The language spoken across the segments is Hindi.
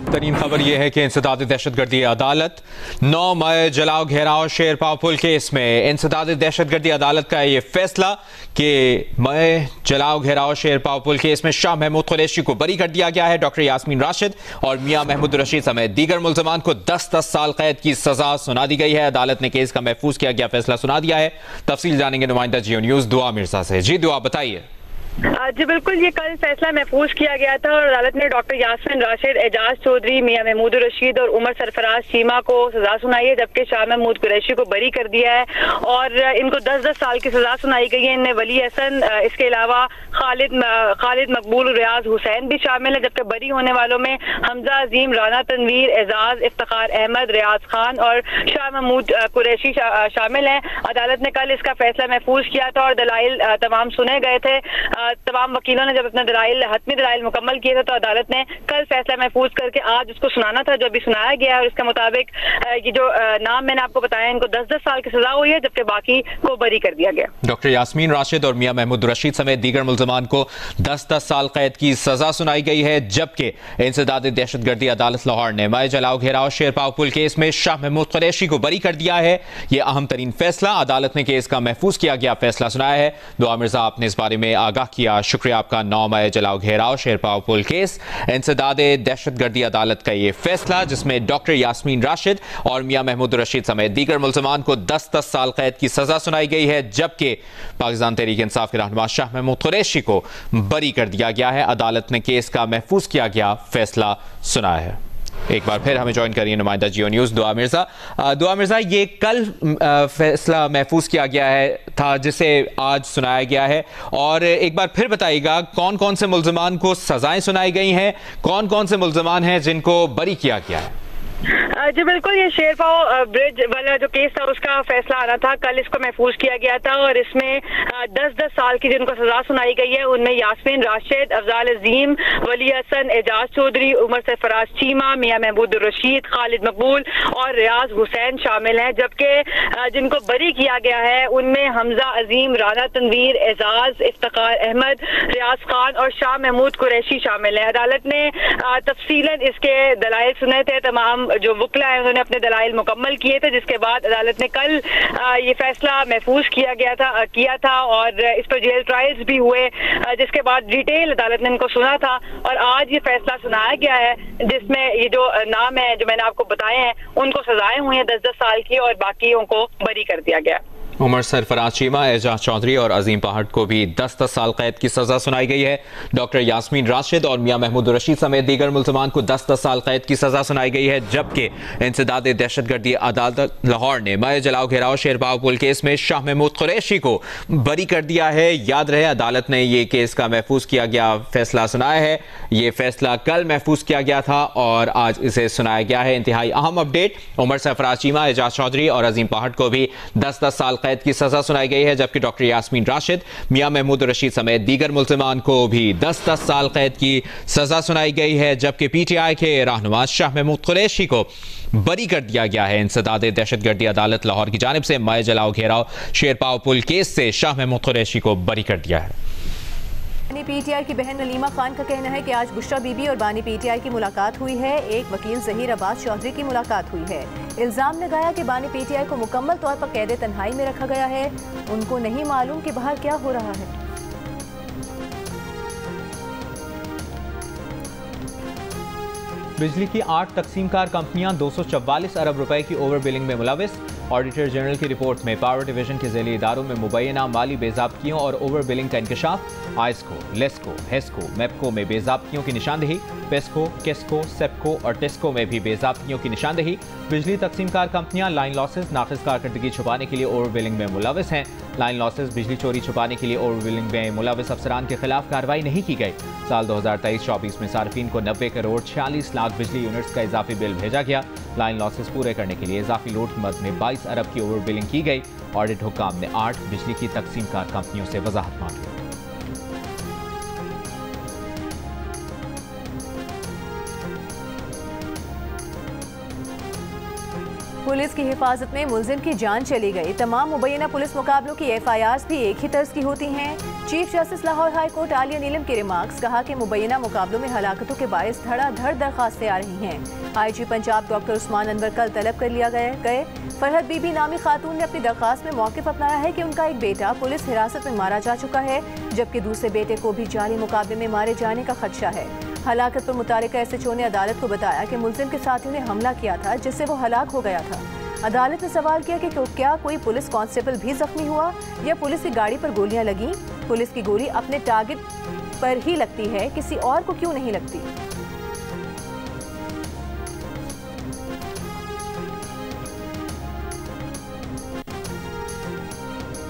तरीन खबर यह है कि इंसदाद दहशतगर्दी अदालत 9 मई जलाओ घेराव शेरपाव पुल केस में इंसदाद दहशतगर्दी अदालत का यह फैसला कि मई जलाओ घेराव शेरपाव पुल केस में शाह महमूद कुरैशी को बरी कर दिया गया है। डॉक्टर यास्मीन राशिद और मियां महमूद रशीद समेत दीगर मुल्ज़मान को 10-10 साल कैद की सजा सुना दी गई है। अदालत ने केस का महफूज किया गया फैसला सुना दिया है। तफसील जानेंगे नुमाइंदा जियो न्यूज दुआ मिर्जा से। जी दुआ बताइए। जी बिल्कुल, ये कल फैसला महफूज किया गया था और अदालत ने डॉक्टर यास्मीन राशिद, एजाज चौधरी, मियां महमूद रशीद और उमर सरफराज चीमा को सजा सुनाई है, जबकि शाह महमूद कुरैशी को बरी कर दिया है और इनको 10-10 साल की सजा सुनाई गई है। इनमें वली हसन, इसके अलावा खालिद मकबूल, रियाज हुसैन भी शामिल है, जबकि बरी होने वालों में हमजा अजीम, राना तनवीर, एजाज, इफ्तिखार अहमद, रियाज खान और शाह महमूद कुरैशी शामिल हैं। अदालत ने कल इसका फैसला महफूज किया था और दलाइल तमाम सुने गए थे। तमाम वकीलों ने जब अपना हतमी दलाइल मुकम्मल किए थे तो अदालत ने कल फैसला महफूज करके आज उसको सुनाना था, जो अभी सुनाया गया है। और इसके मुताबिक ये जो नाम मैंने आपको बताया, इनको 10-10 साल की सजा हुई है, जबकि बाकी को बरी कर दिया गया। डॉक्टर यास्मीन राशिद और मियां महमूद रशीद समेत दीगर मुल्ज़मान को 10-10 साल कैद की सजा सुनाई गई है, जबकि इंसदाद दहशतगर्दी अदालत लाहौर ने मई जलाओ घेराव शेरपाव पुल केस में शाह महमूद कुरैशी को बरी कर दिया है। यह अहम तरीन फैसला अदालत ने केस का महफूज किया गया फैसला सुनाया है। दुआ मिर्जा आपने इस बारे में आगाह किया, शुक्रिया आपका। 9 मई जलाओ घेराव शेरपाव पुल केस इंसदाद दहशतगर्दी अदालत का ये फैसला, जिसमें डॉक्टर यास्मीन राशिद और मियां महमूद रशीद समेत दीगर मुल्ज़मान को 10-10 साल कैद की सजा सुनाई गई है, जबकि पाकिस्तान तहरीक इंसाफ के रहनुमा शाह महमूद कुरैशी को बरी कर दिया गया है। अदालत ने केस का महफूज किया गया फैसला सुनाया है। एक बार फिर हमें ज्वाइन करिए नुमाइंदा जियो न्यूज़ दुआ मिर्जा। दुआ मिर्जा, ये कल फैसला महफूज किया गया है था जिसे आज सुनाया गया है, और एक बार फिर बताइएगा कौन कौन से मुल्ज़मान को सजाएं सुनाई गई हैं, कौन कौन से मुल्ज़मान हैं जिनको बरी किया गया है? जी बिल्कुल, ये शेरपाव ब्रिज वाला जो केस था उसका फैसला आना था, कल इसको महफूज किया गया था और इसमें 10-10 साल की जिनको सजा सुनाई गई है उनमें यास्मीन राशिद, अफजाल अजीम, वली हसन, एजाज चौधरी, उमर सरफराज चीमा, मियां महमूद रशीद, खालिद मकबूल और रियाज हुसैन शामिल हैं, जबकि जिनको बरी किया गया है उनमें हमजा अजीम, राना तनवीर, एजाज, इफ्तिखार अहमद, रियाज खान और शाह महमूद कुरैशी शामिल हैं। अदालत ने तफसीलन इसके दलाइल सुने थे, तमाम जो वकील हैं उन्होंने अपने दलाइल मुकम्मल किए थे, जिसके बाद अदालत ने कल ये फैसला महफूज किया था और इस पर जेल ट्रायल्स भी हुए, जिसके बाद डिटेल अदालत ने इनको सुना था और आज ये फैसला सुनाया गया है, जिसमें ये जो नाम है जो मैंने आपको बताए हैं उनको सजाएं हुई हैं 10-10 साल की और बाकियों को बरी कर दिया गया। उमर सरफराज चीमा, एजाज चौधरी और अजीम पहाड़ को भी 10-10 साल कैद की सजा सुनाई गई है। डॉक्टर यास्मीन राशिद और मियां महमूद रशीद समेत दीगर मुल्ज़मान को 10-10 साल कैद की सजा सुनाई गई है, जबकि इंसदाद दहशतगर्दी अदालत लाहौर ने मई जलाओ घेराव शेरपाव पुल केस में शाह महमूद कुरैशी को बरी कर दिया है। याद रहे, अदालत ने ये केस का महफूज किया गया फैसला सुनाया है। ये फैसला कल महफूज किया गया था और आज इसे सुनाया गया है। इंतहाई अहम अपडेट, उमर सरफराज चीमा, एजाज चौधरी और अजीम पहाड़ को भी 10-10 साल कैद की सजा सुनाई गई है, जबकि डॉक्टर यास्मीन राशिद, मियां महमूद रशीद समेत दीगर मुल्ज़मान को भी 10-10 साल कैद की सजा सुनाई गई है, जबकि पीटीआई के रहनुमा शाह महमूद कुरैशी को बरी कर दिया गया है। इंसदाद दहशतगर्दी अदालत लाहौर की जानिब से मई जलाओ घेराव शेरपाव पुल केस से शाह महमूद कुरैशी को बरी कर दिया है। बानी पीटीआई की बहन नलीमा खान का कहना है कि आज बुशरा बीबी और बानी पीटीआई की मुलाकात हुई है। एक वकील ज़हीर अब्बास चौधरी की मुलाकात हुई है। इल्ज़ाम लगाया कि बानी पीटीआई को मुकम्मल तौर पर कैद तन्हाई में रखा गया है। उनको नहीं मालूम कि बाहर क्या हो रहा है। बिजली की 8 तकसीमकार कंपनियां 244 अरब रुपए की ओवर बिलिंग में मुलविस। ऑडिटर जनरल की रिपोर्ट में पावर डिवीजन के ज़ैली इदारों में मुबैना माली बेज़ाब्तियों और ओवर बिलिंग का इंकशाफ। आइस्को, लेस्को, हेस्को, मेप्को में बेज़ाब्तियों की निशानदेही। पेस्को, केस्को, सेप्को और टेस्को में भी बेज़ाब्तियों की निशानदेही। बिजली तकसीमकार कंपनियां लाइन लॉसेज, नाक़िस कारकर्दगी छुपाने के लिए ओवर बिलिंग में मुलविस हैं। लाइन लॉसेज, बिजली चोरी छुपाने के लिए ओवर बिलिंग में मुलविस अफसरान के खिलाफ कार्रवाई नहीं की गई। साल 2023-24 में सार्फिन को 90 करोड़ 46 लाख बिजली यूनिट्स का इजाफी बिल भेजा गया। लाइन लॉसेज पूरे करने के लिए इजाफी लोड की मद में 22 अरब की ओवर बिलिंग की गई। ऑडिट हुक्काम ने 8 बिजली की तकसीमकार कंपनियों से वजाहत मांगी। पुलिस की हिफाजत में मुलजिम की जान चली गई। तमाम मुबैना पुलिस मुकाबलों की FIRs भी एक ही तर्ज की होती हैं। Chief justice Lahore high court Aliya Neelum के रिमार्क्स, कहा कि मुबैना मुकाबलों में हलाकतों के बायस धड़ाधड़ दरखास्तें आ रही हैं। IG पंजाब डॉक्टर उस्मान अनवर कल तलब कर लिया गए। फरहत बीबी नामी खातून ने अपनी दरखास्त में मौक़िफ़ अपनाया है कि उनका एक बेटा पुलिस हिरासत में मारा जा चुका है, जबकि दूसरे बेटे को भी जाली मुकाबले में मारे जाने का खदशा है। हलाकत पर मुतालिका SHO ने अदालत को बताया कि मुलजिम के साथियों ने हमला किया था, जिससे वो हलाक हो गया था। अदालत ने सवाल किया कि क्या कोई पुलिस कांस्टेबल भी जख्मी हुआ या पुलिस की गाड़ी पर गोलियां लगीं? पुलिस की गोली अपने टारगेट पर ही लगती है, किसी और को क्यों नहीं लगती?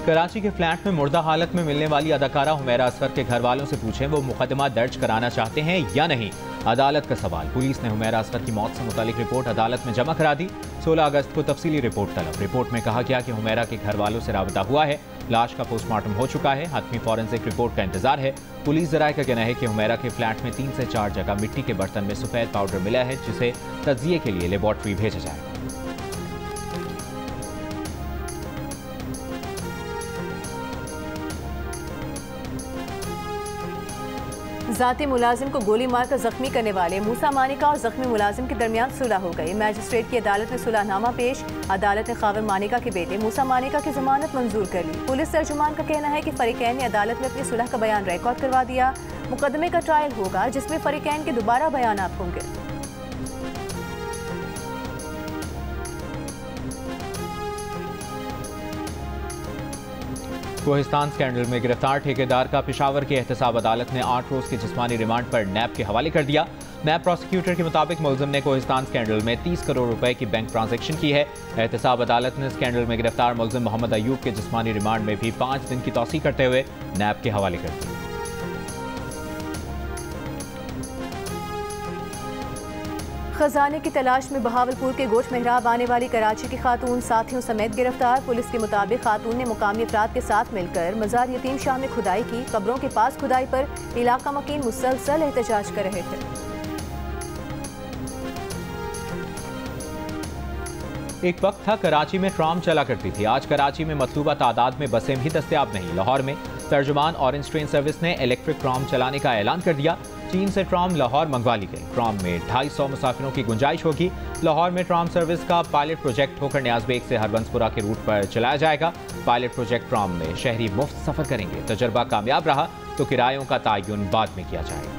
कराची के फ्लैट में मुर्दा हालत में मिलने वाली अदाकारा हुमैरा असगर के घर वालों से पूछें वो मुकदमा दर्ज कराना चाहते हैं या नहीं। अदालत का सवाल। पुलिस ने हुमैरा असगर की मौत से मुतालिक रिपोर्ट अदालत में जमा करा दी। 16 अगस्त को तफसीली रिपोर्ट तलब। रिपोर्ट में कहा गया कि हुमैरा के घर वालों से राबता हुआ है, लाश का पोस्टमार्टम हो चुका है, हतमी फॉरेंसिक रिपोर्ट का इंतजार है। पुलिस ज़राए का कहना है कि हुमैरा के फ्लैट में 3 से 4 जगह मिट्टी के बर्तन में सफ़ेद पाउडर मिला है, जिसे तज्जिए के लिए लेबॉर्ट्री भेजा जाएगा। जाती मुलाजिम को गोली मारकर जख्मी करने वाले मूसा मानिका और जख्मी मुलाजिम के दरमियान सुलह हो गई। मैजिस्ट्रेट की अदालत में सुलहनामा पेश। अदालत ने खाविर मानिका के बेटे मूसा मानिका की जमानत मंजूर कर ली। पुलिस तर्जुमान का कहना है कि फरीकैन ने अदालत में अपनी सुलह का बयान रिकॉर्ड करवा दिया। मुकदमे का ट्रायल होगा, जिसमें फरीकैन के दोबारा बयानात होंगे। कोहिस्तान स्कैंडल में गिरफ्तार ठेकेदार का पेशावर की एहतसाब अदालत ने 8 रोज के जिस्मानी रिमांड पर नैब के हवाले कर दिया। नैब प्रोसिक्यूटर के मुताबिक मुलजिम ने कोहिस्तान स्कैंडल में 30 करोड़ रुपए की बैंक ट्रांजैक्शन की है। एहतसाब अदालत ने स्कैंडल में गिरफ्तार मुलजिम मोहम्मद अयूब के जिस्मानी रिमांड में भी 5 दिन की तौसीह करते हुए नैब के हवाले कर दिया। खजाने की तलाश में बहावलपुर के गोश मेहराब आने वाली कराची की खातून साथियों समेत गिरफ्तार। पुलिस के मुताबिक खातून ने मुकामी अफराद के साथ मिलकर मजार यतीम शाह में खुदाई की। कब्रों के पास खुदाई पर इलाका मकीन मुसलसल एहतजाज कर रहे थे। एक वक्त था कराची में ट्राम चला करती थी। आज कराची में मतलूबा तादाद में बसें भी दस्तयाब नहीं। लाहौर में तर्जुमान ऑरेंज ट्रेन सर्विस ने इलेक्ट्रिक ट्राम चलाने का ऐलान कर दिया। चीन से ट्राम लाहौर मंगवा ली गई। ट्राम में 250 मुसाफिरों की गुंजाइश होगी। लाहौर में ट्राम सर्विस का पायलट प्रोजेक्ट होकर न्याज़बेग से हरबंसपुरा के रूट पर चलाया जाएगा। पायलट प्रोजेक्ट ट्राम में शहरी मुफ्त सफर करेंगे। तजर्बा कामयाब रहा तो किरायों का तयन बाद में किया जाएगा।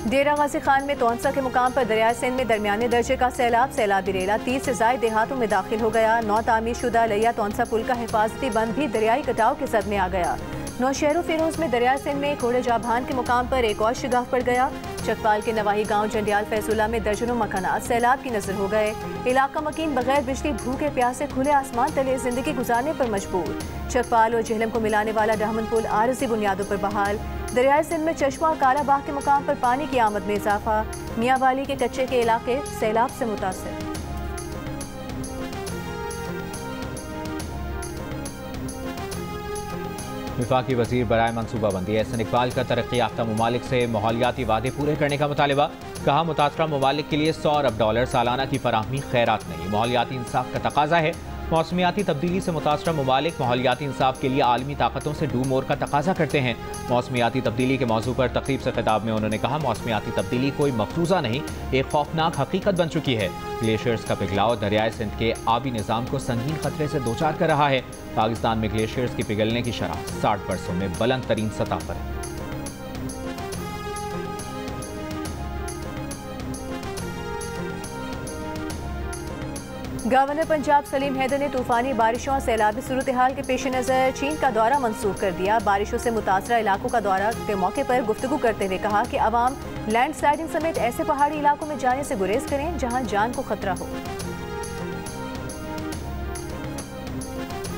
डेरा गाजी खान में तौंसा के मुकाम पर दरियाए सिंध में दरमियाने दर्जे का सैलाब। सैलाबी रेला 30 से ज़ायद देहातों में दाखिल हो गया। 9 तामीर शुदा लिया तौंसा पुल का हिफाजती बंद भी दरियाई कटाव के सद में आ गया। नौशहरों फिरोज में दरियाए सिंध में कोड़े जाभान के मुकाम पर एक और शिगाफ पड़ गया। चकपाल के नवाही गांव जंडियाल फैजुल्ला में दर्जनों मकानात सैलाब की नजर हो गए। इलाका मकीन बगैर बिजली भूखे प्यासे खुले आसमान तले जिंदगी गुजारने पर मजबूर। चकपाल और जेहलम को मिलाने वाला डामन पुल आरजी बुनियादों पर बहाल। दरियाए सिंध में चश्मा और कालाबाग के मुकाम पर पानी की आमद में इजाफा। मियांवाली के कच्चे के इलाके सैलाब से मुतासिर। वफाकी वजीर बराए मनसूबाबंदी एहसन इकबाल का तरक्की याफ्ता ममालिक से माहौलियाती वादे पूरे करने का मुतालबा। कहा मुतासरा ममालिक के लिए $100 अरब सालाना की फराहमी खैरात नहीं, माहौलियाती इंसाफ का तकाजा है। मौसमियाती तब्दीली से मुतासरा ममालिक माहौलियाती इंसाफ के लिए आलमी ताकतों से डू मोर का तकाजा करते हैं। मौसमियाती तब्दीली के मौजू पर तकरीब से खिताब में उन्होंने कहा मौसमियाती तब्दीली कोई मफरूज़ा नहीं, एक खौफनाक हकीकत बन चुकी है। ग्लेशियर्स का पिघलाव दरियाए सिंध के आबी निज़ाम को संगीन खतरे से दो चार कर रहा है। पाकिस्तान में ग्लेशियर्स की पिघलने की शरह 60 बरसों में बुलंद तरीन सतह पर है। गवर्नर पंजाब सलीम हैदर ने तूफानी बारिशों और सैलाबी सूरत हाल के पेश नज़र चीन का दौरा मंसूख कर दिया। बारिशों से मुतासरा इलाकों का दौरा के मौके पर गुफ्तगू करते हुए कहा कि अवाम लैंड स्लाइडिंग समेत ऐसे पहाड़ी इलाकों में जाने से गुरेज करें जहां जान को खतरा हो।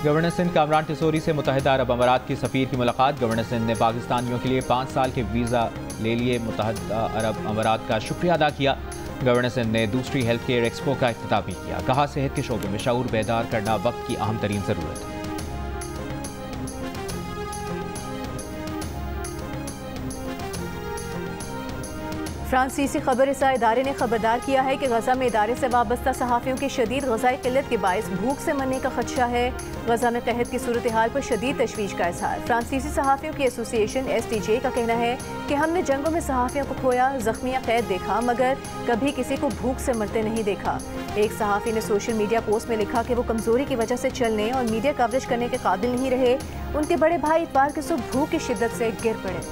गवर्नर सिंध कामरान टिसोरी से मुत्तहिदा अरब अमारात की सफ़ीर की मुलाकात। गवर्नर सिंध ने पाकिस्तानियों के लिए 5 साल के वीज़ा ले लिए मुत्तहिदा अरब अमारात का शुक्रिया अदा किया। गवर्नर सिंध ने दूसरी हेल्थ केयर एक्सपो का इफ्तिताह भी किया। कहा सेहत के शोबे में शऊर बेदार करना वक्त की अहम तरीन ज़रूरत है। फ्रांसीसी खबर रसा इदारे ने खबरदार किया है कि गजा में इदारे से वाबस्ता सहाफ़ियों की शदीद ग़िज़ाई क़िल्लत के बायस भूख से मरने का खदशा है। गजा में कहत की सूरत हाल पर शदीद तशवीश का इजहार। फ्रांसीसी सहाफ़ियों की एसोसिएशन STJ का कहना है कि हमने जंगों में सहाफ़ियों को खोया, ज़ख्मी कैद देखा, मगर कभी किसी को भूख से मरते नहीं देखा। एक सहाफ़ी ने सोशल मीडिया पोस्ट में लिखा कि वो कमज़ोरी की वजह से चलने और मीडिया कवरेज करने के काबिल नहीं रहे। उनके बड़े भाई इतवार की सुबह भूख की शिद्दत से गिर पड़े।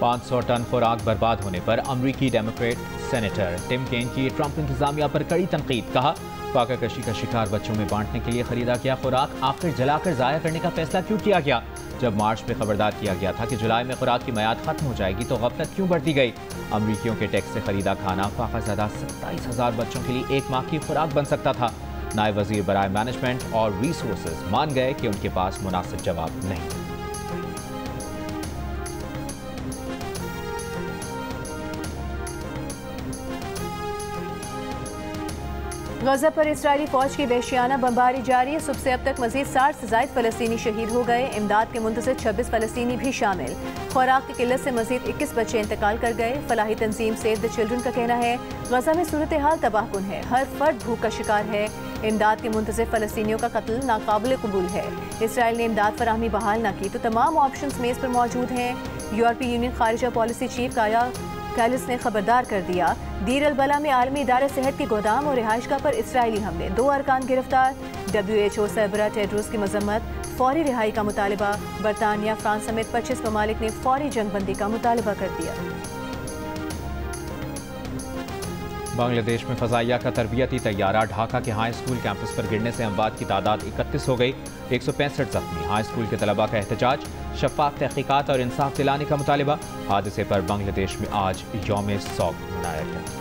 500 टन खुराक बर्बाद होने पर अमरीकी डेमोक्रेट सेनेटर टिम केन की ट्रंप इंतजामिया पर कड़ी तनकीद। कहा, फाका कशी का शिकार बच्चों में बांटने के लिए खरीदा गया खुराक आखिर जलाकर ज़ाया करने का फैसला क्यों किया गया? जब मार्च में खबरदार किया गया था कि जुलाई में खुराक की मियाद खत्म हो जाएगी तो गफलत क्यों बढ़ती गई? अमरीकियों के टैक्स से खरीदा खाना फाकाज़दा 27,000 बच्चों के लिए एक माह की खुराक बन सकता था। नायब वजीर बराए मैनेजमेंट और रिसोर्सेज मान गए कि उनके पास मुनासिब जवाब नहीं। गजा पर इस्राएली फौज की वहशियाना बमबारी जारी है। सुबह से अब तक मजीद 60 से ज़ायद फ़लस्तीनी शहीद हो गए। इमदाद के मुंतज़िर 26 फ़लस्तीनी भी शामिल। खुराक की किल्लत से मजीद 21 बच्चे इंतकाल कर गए। फलाही तंजीम सेव द चिल्ड्रन का कहना है गजा में सूरत हाल तबाहकुन है, हर फर्द भूख का शिकार है। इमदाद के मुंतज़िर फ़लस्तीनियों का कत्ल नाकाबिल कबूल है। इसराइल ने इमदाद फराहमी बहाल न की तो तमाम ऑप्शन मेज़ पर मौजूद हैं। यूरोपीय यूनियन खारिजा पॉलिसी चीफ काया कैलिस ने खबरदार कर दिया, दीर अल बला में आलमी इदारे सेहत के गोदाम और रिहाइशगाह पर इसराइली हमले, 2 अरकान गिरफ्तार। WHO सरबराह टेड्रोस की मजम्मत, फौरी रिहाई का मुतालबा। बरतानिया, फ्रांस समेत 25 ममालिक ने फौरी जंगबंदी का मुतालबा कर दिया। बांग्लादेश में फजाइया का तरबियती तैयारा ढाका के हाई स्कूल कैंपस पर गिरने से अमवात की तादाद 31 हो गई, 165 जख्मी। हाई स्कूल के तलबा का एहतजाज, शफाफ तहकीकात और इंसाफ दिलाने का मुतालिबा। हादसे पर बांग्लादेश में आज यौम सौग मनाया गया।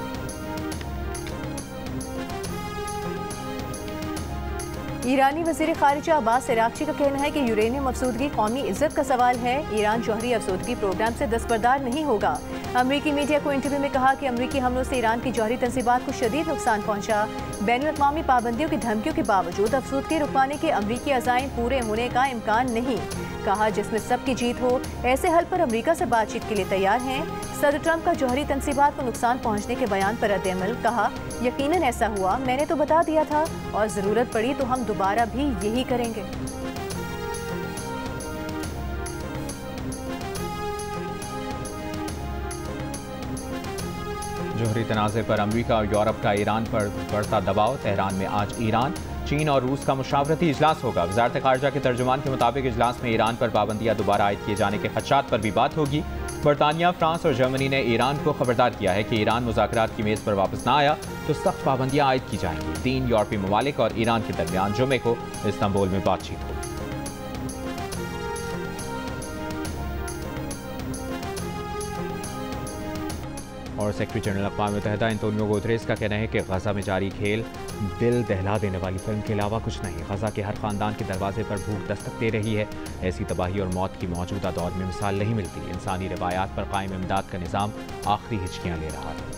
ईरानी वज़ीर ख़ारिजा अब्बास इराक़ची का कहना है कि यूरेनियम अफसूदगी कौमी इज्जत का सवाल है। ईरान जौहरी अफसूदगी प्रोग्राम से दस्तबरदार नहीं होगा। अमरीकी मीडिया को इंटरव्यू में कहा कि अमरीकी हमलों से ईरान की जौहरी तंसीबात को शदीद नुकसान पहुंचा। बैनुल-अक़वामी पाबंदियों की धमकियों के बावजूद अफसूदगी रुकवाने के अमरीकी अज़ाइम पूरे होने का इम्कान नहीं। कहा, जिसमें सबकी जीत हो ऐसे हल पर अमरीका से बातचीत के लिए तैयार हैं। सदर ट्रंप का जौहरी तंसीबात को नुकसान पहुंचने के बयान पर रद्द-ए-अमल। कहा, यकीनन ऐसा हुआ, मैंने तो बता दिया था और ज़रूरत पड़ी तो हम दोबारा भी यही करेंगे। जौहरी तनाज़े पर अमरीका और यूरोप का ईरान पर बढ़ता दबाव। तेहरान में आज ईरान, चीन और रूस का मुशावरती इजलास होगा। वज़ारत ख़ारिजा के तर्जुमान के मुताबिक इजलास में ईरान पर पाबंदियाँ दोबारा आयद किए जाने के खदशात पर भी बात होगी। बरतानिया, फ्रांस और जर्मनी ने ईरान को खबरदार किया है कि ईरान मुज़ाकरात की मेज़ पर वापस ना आया तो सख्त पाबंदियाँ आयद की जाएंगी। 3 यूरोपीय ममालिक और ईरान के दरमियान जुमे को इस्तांबुल में बातचीत होगी। और सेक्रेटरी जनरल अक़वाम मुत्तहिदा एंटोनियो गुतरेस का कहना है कि गजा में जारी खेल दिल दहला देने वाली फिल्म के अलावा कुछ नहीं। गजा के हर खानदान के दरवाजे पर भूख दस्तक दे रही है। ऐसी तबाही और मौत की मौजूदा दौर में मिसाल नहीं मिलती। इंसानी रिवायात पर कायम इमदाद का निज़ाम आखिरी हिचकियाँ ले रहा है।